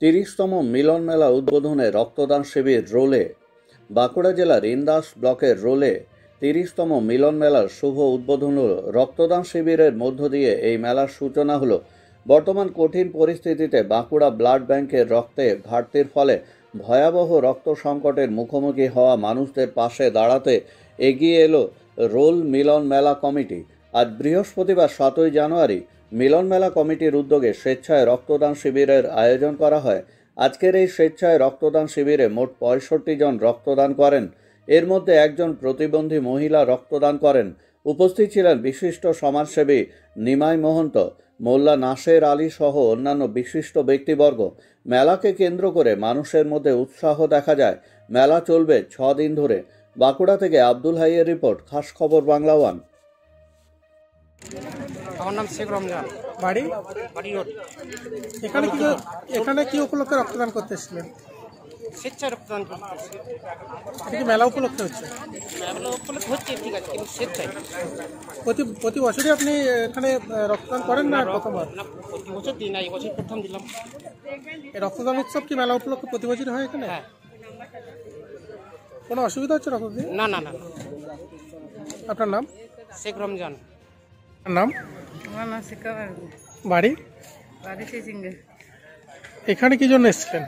30তম মিলন মেলা উদ্বোধনে রক্তদান শিবির রোলে। বাঁকুড়া জেলার ইন্দাস ব্লকের রোলে 30তম মিলন মেলার শুভ উদ্বোধন হল। রক্তদান শিবিরের মধ্য দিয়ে এই মেলার সূচনা হলো। বর্তমান কঠিন পরিস্থিতিতে বাঁকুড়া ব্লাড ব্যাংকের রক্তে ঘাটতির ফলে ভয়াবহ রক্ত সংকটের মুখোমুখি হওয়া মানুষদের পাশে দাঁড়াতে এগিয়ে এলো রোল মিলন মেলা কমিটি। আজ বৃহস্পতিবার 7ই জানুয়ারি মিলন মেলা কমিটির উদ্যোগে স্বেচ্ছায় রক্তদান শিবিরের আয়োজন করা হয়। আজকের এই স্বেচ্ছায় রক্তদান শিবিরে মোট 65 জন রক্তদান করেন। এর মধ্যে একজন প্রতিবন্ধী মহিলা রক্তদান করেন। উপস্থিত ছিলেন বিশিষ্ট সমাজসেবী নিমাই মহন্ত, মোল্লা নাসের আলী সহ অন্যান্য বিশিষ্ট ব্যক্তিবর্গ। মেলাকে কেন্দ্র করে মানুষের মধ্যে উৎসাহ দেখা যায়। মেলা চলবে 6 দিন ধরে। বাঁকুড়া থেকে আব্দুল হাইয়ের রিপোর্ট, খাস খবর বাংলা ওয়ান। আমার নাম শেখ রমজান। বাড়ি রোড। এখানে কি উপলক্ষে রক্তদান করতে এসেছিলেন? স্বেচ্ছায় রক্তদান করতেছি। এটা কি মেলা উপলক্ষে হচ্ছে? মেলা উপলক্ষে হচ্ছে, ঠিক আছে, কিন্তু স্বেচ্ছায়। প্রতি বছরই আপনি এখানে রক্তদান করেন না প্রথমবার? না, প্রতি বছর দিই না, এই বছর প্রথম দিলাম। এই রক্তদান উৎসব কি মেলা উপলক্ষে প্রতি বছরই হয় এখানে? হ্যাঁ। কোনো অসুবিধা হচ্ছে রক্তদান? না না না। আপনার নাম? শেখ রমজান। নাম? আমার নাম শিক্ষা। বাড়ি? বাড়ি সিঙ্গে। এখানে কি জন্য এসেছিলেন?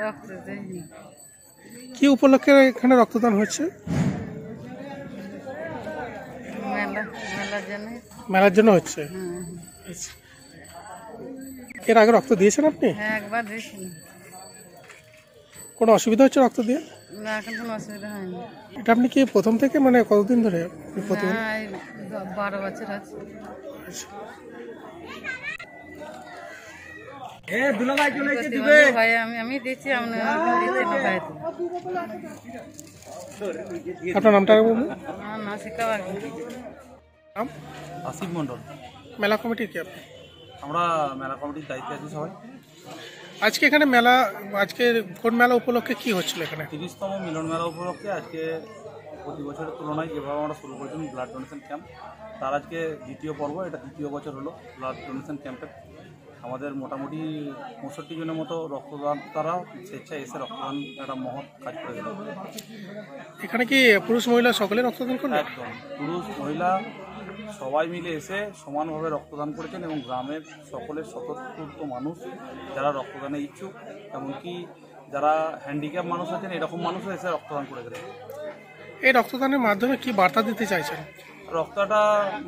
রক্ত দেয়নি। কি উপলক্ষে এখানে রক্তদান হচ্ছে? মেলার জন্য। মেলার জন্য হচ্ছে। আচ্ছা। এর আগে রক্ত দিয়েছেন আপনি? হ্যাঁ, একবার দিয়েছি। কোনো অসুবিধা হচ্ছে রক্ত দিয়ে? না, এখন কোনো অসুবিধা হয়নি। এটা আপনি কি প্রথম থেকে, মানে কতদিন ধরে? হ্যাঁ, 12 বছর আছে। আচ্ছা। আমি দিচ্ছি, আপনার নামটা বলুন। আমার নাম শিক্ষা। নাম? আসিফ মন্ডল। মেলা কমিটির কি আপনি? আমরা মেলা কমিটির দায়িত্বে আছি সবাই। আজকে এখানে আজকে কোন মেলা উপলক্ষে কি হচ্ছিল এখানে? 30তম মিলন মেলা উপলক্ষে আজকে প্রতি বছরের তুলনায় যেভাবে আমরা শুরু করেছিলাম ব্লাড ডোনেশন ক্যাম্প, তার আজকে দ্বিতীয় পর্ব। এটা দ্বিতীয় বছর হলো ব্লাড ডোনেশন ক্যাম্পের। আমাদের মোটামুটি 65 জনের মতো রক্তদান, তারা স্বেচ্ছায় এসে রক্তদান একটা মহৎ কাজ করে গেল। এখানে কি পুরুষ মহিলা সকলে রক্তদান করলেন? একদম, পুরুষ মহিলা সবাই মিলে এসে সমানভাবে রক্তদান করেছেন এবং গ্রামের সকলের স্বতঃস্ফূর্ত মানুষ যারা রক্তদানে ইচ্ছুক, এমনকি যারা হ্যান্ডিক্যাপ মানুষ আছেন, এরকম মানুষও এসে রক্তদান করে গেলেন। এই রক্তদানের মাধ্যমে কি বার্তা দিতে চাইছেন? রক্তটা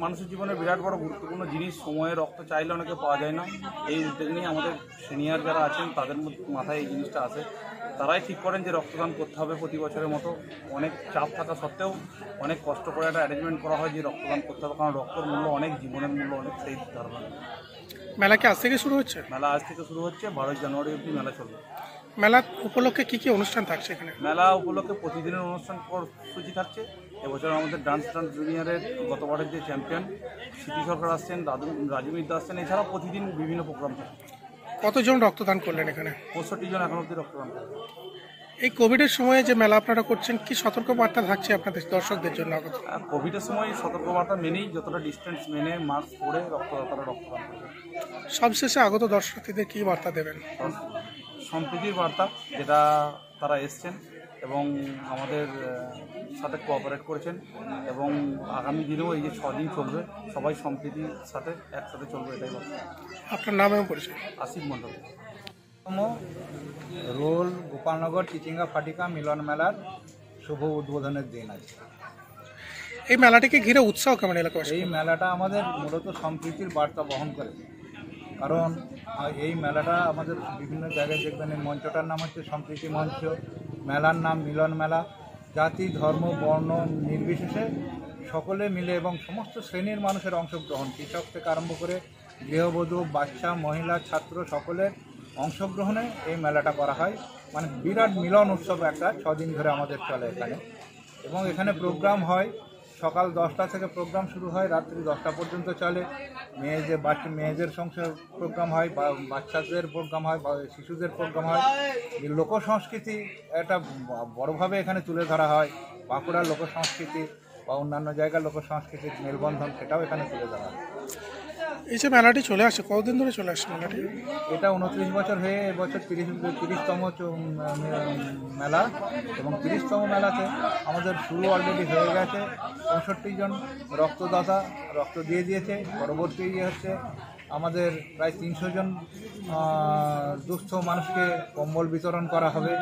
মানুষের জীবনে বিরাট বড় গুরুত্বপূর্ণ জিনিস। সময়ে রক্ত চাইলে অনেকে পাওয়া যায় না। এই উদ্যোগ নিয়ে আমাদের সিনিয়র যারা আছেন তাদের মাথায় এই জিনিসটা আসে। তারাই ঠিক করেন যে রক্তদান করতে হবে প্রতি বছরের মতো। অনেক চাপ থাকা সত্ত্বেও অনেক কষ্ট করে একটা অ্যারেঞ্জমেন্ট করা হয় যে রক্তদান করতে হবে, কারণ রক্তের মূল্য অনেক, জীবনের মূল্য অনেক, সেই ধারণা। মেলা কি আজ থেকে শুরু হচ্ছে? মেলা আজ থেকে শুরু হচ্ছে, 12 জানুয়ারি অবধি মেলা চলবে। মেলা উপলক্ষে কি কি অনুষ্ঠান থাকছে এখানে? মেলা উপলক্ষে প্রতিদিনের অনুষ্ঠান কর্মসূচি থাকছে। এবছর আমাদের ডান্স জুনিয়রের গতবারের যে চ্যাম্পিয়ন স্মৃতি সরকার আসছেন, রাজু মিদ্দা আসছেন। এছাড়াও প্রতিদিন বিভিন্ন প্রোগ্রাম থাকে। কতজন রক্তদান করলেন এখানে? 65 জন এখন অবধি রক্তদান করে। এই কোভিডের সময়ে যে মেলা আপনারা করছেন, কি সতর্ক বার্তা থাকছে আপনাদের দর্শকদের জন্য? কোভিডের সময় সতর্কবার্তা মেনেই, যতটা ডিস্টেন্স মেনে মাস্ক পরে রক্তদাতারা রক্তদান করবে। সবশেষে আগত দর্শকদের কি বার্তা দেবেন? সম্প্রীতির বার্তা, যেটা তারা এসছেন এবং আমাদের সাথে কোঅপারেট করেছেন, এবং আগামী দিনেও এই যে 6 দিন চলবে সবাই সম্প্রীতির সাথে একসাথে চলবে, এটাই বার্তা। আপনার নাম এবং পরিচয়? আসিফ মন্ডল। রোল গোপালনগর চিচিঙ্গা ফাটিকা মিলন মেলার শুভ উদ্বোধনের দিন আছে। এই মেলাটিকে ঘিরে উৎসাহ কেমন এলাকায়? এই মেলাটা আমাদের মূলত সম্প্রীতির বার্তা বহন করে, কারণ এই মেলাটা আমাদের বিভিন্ন জায়গায় দেখবেন। এই মঞ্চটার নাম হচ্ছে সম্প্রীতি মঞ্চ, মেলার নাম মিলন মেলা। জাতি, ধর্ম, বর্ণ নির্বিশেষে সকলে মিলে এবং সমস্ত শ্রেণীর মানুষের অংশগ্রহণ, কৃষক থেকে আরম্ভ করে গৃহবধূ, বাচ্চা, মহিলা, ছাত্র সকলের অংশগ্রহণে এই মেলাটা করা হয়। মানে বিরাট মিলন উৎসব একটা 6 দিন ধরে আমাদের চলে এখানে। এবং এখানে প্রোগ্রাম হয়, সকাল 10টা থেকে প্রোগ্রাম শুরু হয়, রাত্রি 10টা পর্যন্ত চলে। মেয়েদের সংসার প্রোগ্রাম হয়, বা বাচ্চাদের প্রোগ্রাম হয়, বা শিশুদের প্রোগ্রাম হয়। লোকসংস্কৃতি এটা বড়োভাবে এখানে তুলে ধরা হয়। বাঁকুড়ার লোকসংস্কৃতি বা অন্যান্য জায়গার লোকসংস্কৃতির মেলবন্ধন, সেটাও এখানে তুলে ধরা হয়। এই যে মেলাটি চলে আসছে, কতদিন ধরে চলে আসছে মেলাটি? এটা 29 বছর হয়ে এবছর 30তম মেলা, এবং 30তম মেলাতে আমাদের শুরু অলরেডি হয়ে গেছে। 65 জন রক্তদাতা রক্ত দিয়ে দিয়েছে। পরবর্তী হচ্ছে আমাদের প্রায় 300 জন দুস্থ মানুষকে কম্বল বিতরণ করা হবে।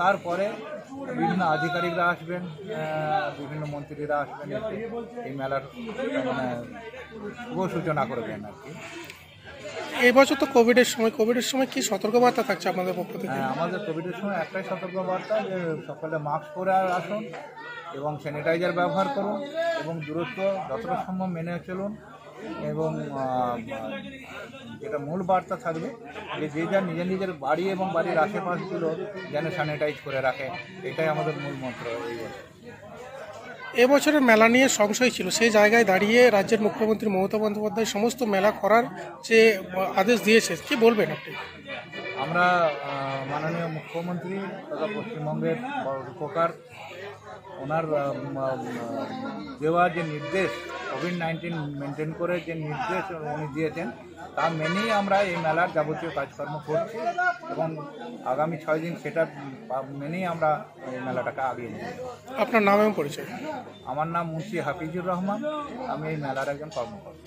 তারপরে বিভিন্ন আধিকারিকরা আসবেন, বিভিন্ন মন্ত্রীরা আসবেন, এসে এই মেলার মানে শুভ সূচনা করবেন আর কি। এই বছর তো কোভিডের সময় কি সতর্কবার্তা থাকছে আপনাদের পক্ষ থেকে? আমাদের কোভিডের সময় একটাই সতর্কবার্তা, যে সকলে মাস্ক পরে আসুন এবং স্যানিটাইজার ব্যবহার করুন এবং দূরত্ব যতটা সম্ভব মেনে চলুন। এবং যেটা মূল বার্তা থাকবে যে যে যার নিজের বাড়ি এবং বাড়ির আশেপাশগুলো যেন স্যানিটাইজ করে রাখে, এটাই আমাদের মূল মন্ত্র এই বছর। এবছরের মেলা নিয়ে সংশয় ছিল, সেই জায়গায় দাঁড়িয়ে রাজ্যের মুখ্যমন্ত্রী মমতা বন্দ্যোপাধ্যায় সমস্ত মেলা করার যে আদেশ দিয়েছে, কি বলবেন আপনি? আমরা মাননীয় মুখ্যমন্ত্রী তথা পশ্চিমবঙ্গের উপকার ওনার দেওয়া যে নির্দেশ, কোভিড-19 মেনটেন করে যে নির্দেশ উনি দিয়েছেন, তা মেনেই আমরা এই মেলার যাবতীয় কাজকর্ম করছি এবং আগামী 6 দিন সেটা মেনেই আমরা এই মেলাটাকে আগিয়ে নিই। আপনার নাম এবং পরিচয়? আমার নাম মুন্সি হাফিজুর রহমান, আমি এই মেলার একজন কর্মকর্তা।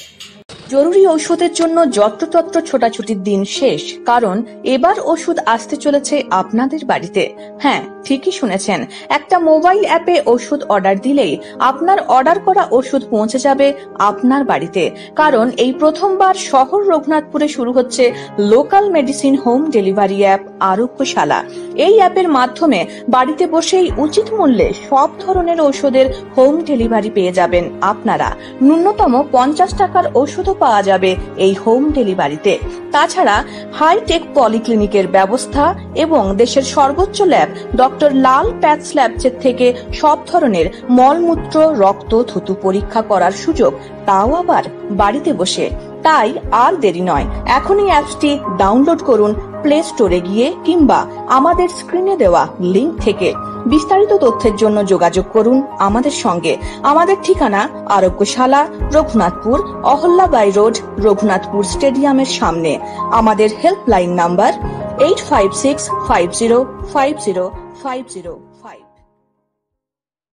জরুরি ঔষধের জন্য যত্রতত্র ছোটাছুটির দিন শেষ, কারণ এবার ওষুধ আসতে চলেছে আপনাদের বাড়িতে। হ্যাঁ, ঠিকই শুনেছেন, একটা মোবাইল অ্যাপে ওষুধ অর্ডার দিলেই আপনার অর্ডার করা ওষুধ পৌঁছে যাবে আপনার বাড়িতে। কারণ এই প্রথমবার শহর রঘুনাথপুরে শুরু হচ্ছে local medicine home delivery app Arogyashala. এই অ্যাপের মাধ্যমে বাড়িতে বসেই উচিত মূল্যে সব ধরনের ওষুধের হোম ডেলিভারি পেয়ে যাবেন আপনারা। ন্যূনতম 50 টাকার ওষুধ পাওয়া যাবে এই হোম ডেলিভারিতে। তাছাড়া হাইটেক পলিক্লিনিকের ব্যবস্থা এবং দেশের সর্বোচ্চ ল্যাব ডক্টর লাল প্যাথস ল্যাবসের থেকে সব ধরনের মলমূত্র, রক্ত, থুতু পরীক্ষা করার সুযোগ, তাও আবার বাড়িতে বসে। তাই আর দেরি নয়, এখনই অ্যাপসটি ডাউনলোড করুন প্লে স্টোরে গিয়ে কিংবা আমাদের স্ক্রিনে দেওয়া লিংক থেকে। বিস্তারিত তথ্যের জন্য যোগাযোগ করুন আমাদের সঙ্গে। আমাদের ঠিকানা আরোগ্যশালা, রঘুনাথপুর, অহল্যাবাই রোড, রঘুনাথপুর স্টেডিয়ামের সামনে। আমাদের হেল্পলাইন নাম্বার 8565050505.